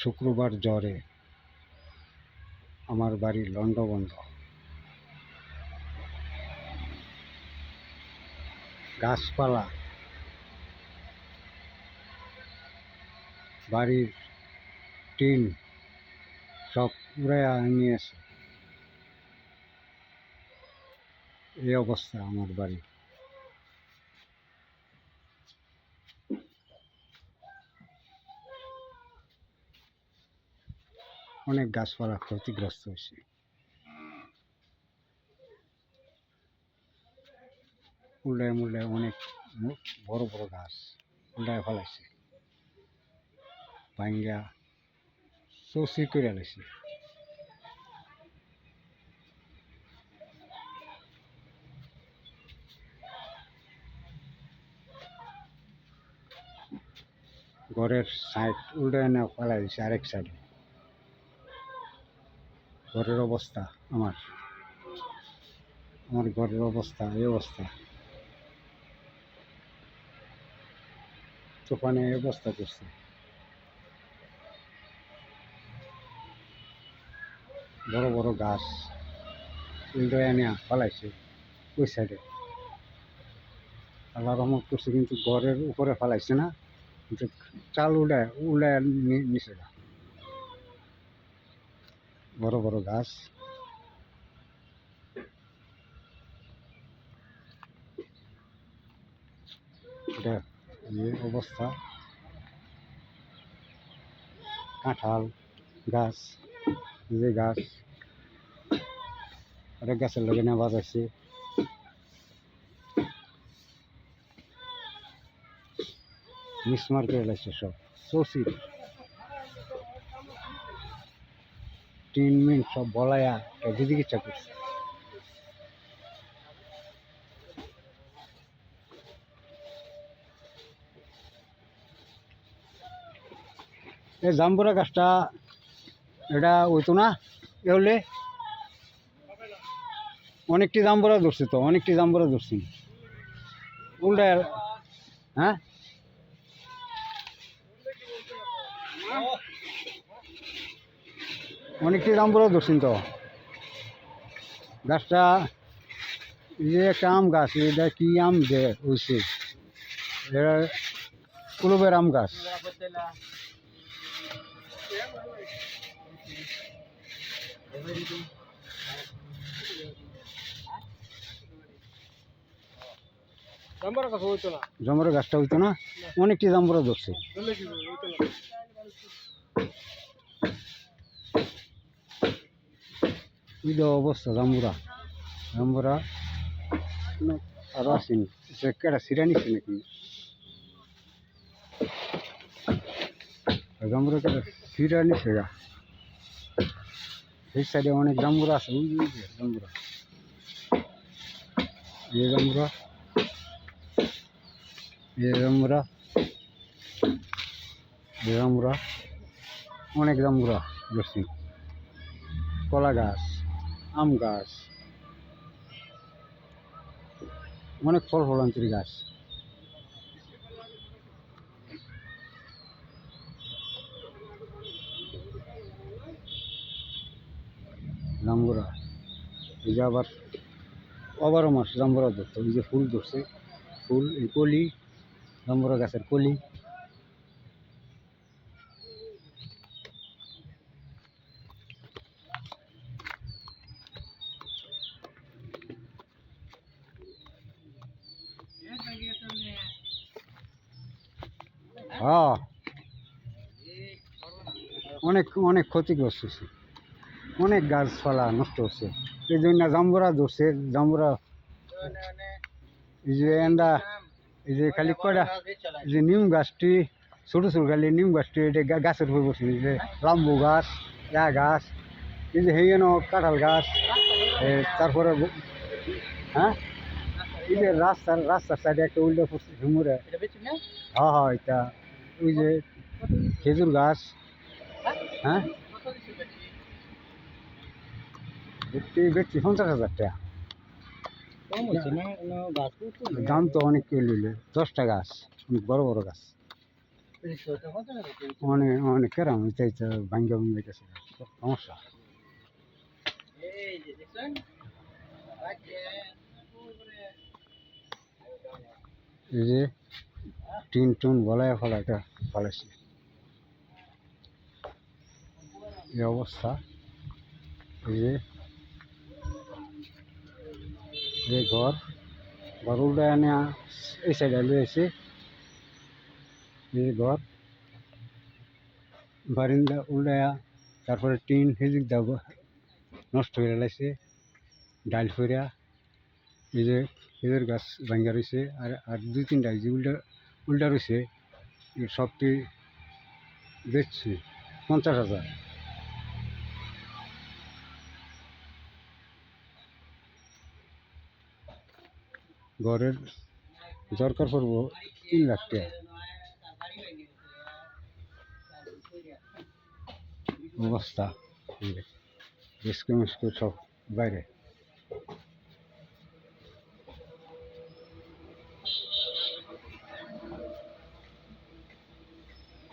শুক্রবার জ্বরে আমার বাড়ি লন্ডভন্ড। গাছপালা বাড়ির টিন সব উড়াইয়া নিয়েছে। এই অবস্থা আমার বাড়ি। অনেক গাছপালা ক্ষতিগ্রস্ত হয়েছে। উল্টায় মুল্টায় অনেক বড় বড় গাছ উল্টায় ফেলাইছে, ভাঙ্গা চৌচি করে লাইছে। ঘরের সাইড উল্টায় না ফেলাই দিছে আরেক সাইডে। ঘরের অবস্থা আমার ঘরের অবস্থা এই অবস্থা। তুফানে এই অবস্থা করছে। বড় বড় গাছ উল্টায় নিয়ে ফেলাইছে ওই সাইডে। আল্লাহ রহমত করছে, কিন্তু ঘরের উপরে ফেলাইছে না, কিন্তু চাল উল্টায় নিচে না। বড় বড় গাছ এটা এই অবস্থা। কাঁঠাল গাছ, যে গাছ আরেক গাছের লগে না বাজাইছে। মিসমার করে লাগছে সব চৌচির টিন মিন সব বলাইয়া দিদিকে ইচ্ছা করছে। এই জাম্বুরা গাছটা এটা হইতো না এহলে অনেকটি জাম্বুরা ধরছে, তো অনেকটি জাম্বুরা ধরছি উল্টায়। হ্যাঁ, অনেকটি জাম্বুরা ধরছেন তো। গাছটা যে একটা আম গাছ, এটা কি আম যে হয়েছে, এটা কুলুবের আম গাছ। জাম্বুরা গাছটা হইতো না, অনেকটি জাম্বুরা ধরছে। এই অবস্থা জাম্বুরা আরো আসেনি, কেটা সিরা নিচ্ছে নাকি জাম্বুরা, কেটা সিরা নিচ্ছে গা। এই সাইডে অনেক জাম্বুরা আছে, জাম্বুরা এই জাম্বুরা অনেক জাম্বুরা ধরছি। কলা গাছ, আম গাছ, অনেক ফল ফলান্তরি গাছ। জাম্বুরা এই যে আবার 12 মাস জাম্বুরা ধরতো। এই যে ফুল ধরছে, ফুল এই কলি, জাম্বুরা গাছের কলি। হ্যাঁ, অনেক অনেক ক্ষতিগ্রস্ত হচ্ছে, অনেক গাছপালা নষ্ট হচ্ছে। এই জন্য জাম্বুরা ধরছে। জাম্বুরা এই যে এন্ডা, এই যে খালি কয়টা, এই যে নিম গাছটি ছোট ছোট খালি নিম গাছটি, এটা গাছের উপর বসে। এই যে লাম্বু গাছ, গাছ, এই যে হেন কাঁঠাল গাছ, তারপরে হ্যাঁ, এই যে রাস্তার সাইডে একটা উল্টো পড়ছে ঝুমুরে। হ্যাঁ হ্যাঁ, এটা ওই যে খেজুর গাছ। হ্যাঁ, বেচছি 50,000 টাকা। দাম তো অনেক লইলে, 10টা গাছ, অনেক বড় বড় গাছ। অনেক অনেক কেরাম চাইছে ভাঙ্গা ভাঙ্গা গেছে সমস্যা। এই যে টিন টুন বলায় ফলাটা ফলাইছে এই অবস্থা। এই যে ঘর ঘর উল্টায় নেওয়া এই সাইডে লুয়েছে। এই ঘর বারিন্দা উল্টায়া তারপরে টিন হেজিক দাও নষ্ট হয়ে লাগছে ডাল ফেরা। এই যে খেজুর গাছ ভাঙ্গা রয়েছে আর আর দুই তিনটা যে উল্টা উল্টা রয়েছে সবটি বেচছি 50,000। ঘরের দরকার পড়বো 3 লাখ টাকা। অবস্থা রিস্ক মিস্ক সব বাইরে।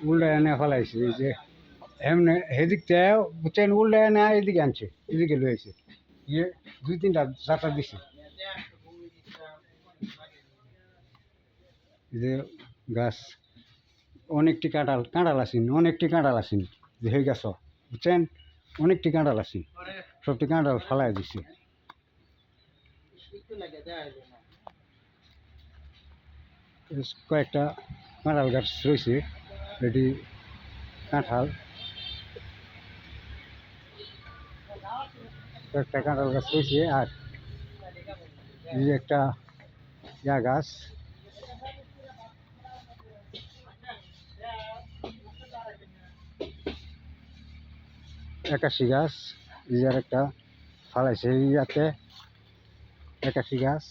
উল্টায় এনে ফেলাইছে এই যে এমনি সেদিক থেকে বুঝছেন উল্টায় এনে এদিকে আনছে এদিকে লয়েছে ইয়ে 2-3টা চারটা দিছে। যে গাছ অনেকটি কাঁঠাল কাঁঠাল আসেন অনেকটি কাঁঠাল আসেন যে হয়ে গাছ বুঝছেন অনেকটি কাঁঠাল আসেন সবটি কাঁঠাল ফালাই দিছে। কয়েকটা কাঁঠাল গাছ রয়েছে এটি কাঁঠাল কয়েকটা কাঁঠাল গাছ রয়েছে আর এই যে একটা ইয়া গাছ একাশি গাছ এই যে একটা ফালাইছে ইয়াতে একাশি গাছ।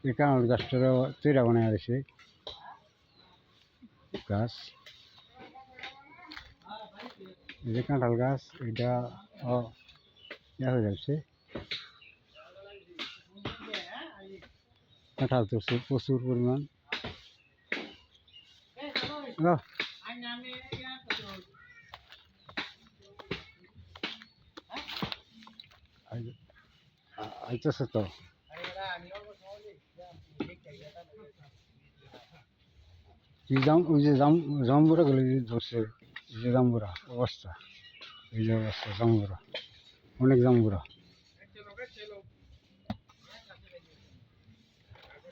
এই কাঁঠাল গাছটারও তৈরা বানায় রয়েছে গাছ। এই যে কাঁঠাল গাছ এটা ইয়া হয়ে যাচ্ছে কাঁঠাল তো প্রচুর পরিমাণ। আইতেছে তো কি জাম ওই যে জাম্বুরা গুলো ধরছে এই যে জাম্বুরা অবস্থা এই যে অবস্থা জাম্বুরা অনেক জাম্বুরা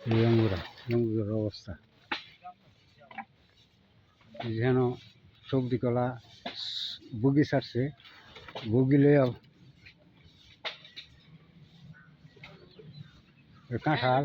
এই জাম্বুরার অবস্থা। যেন সবজি কলা বুগি ছাড়ছে বুগিলে কাঁঠাল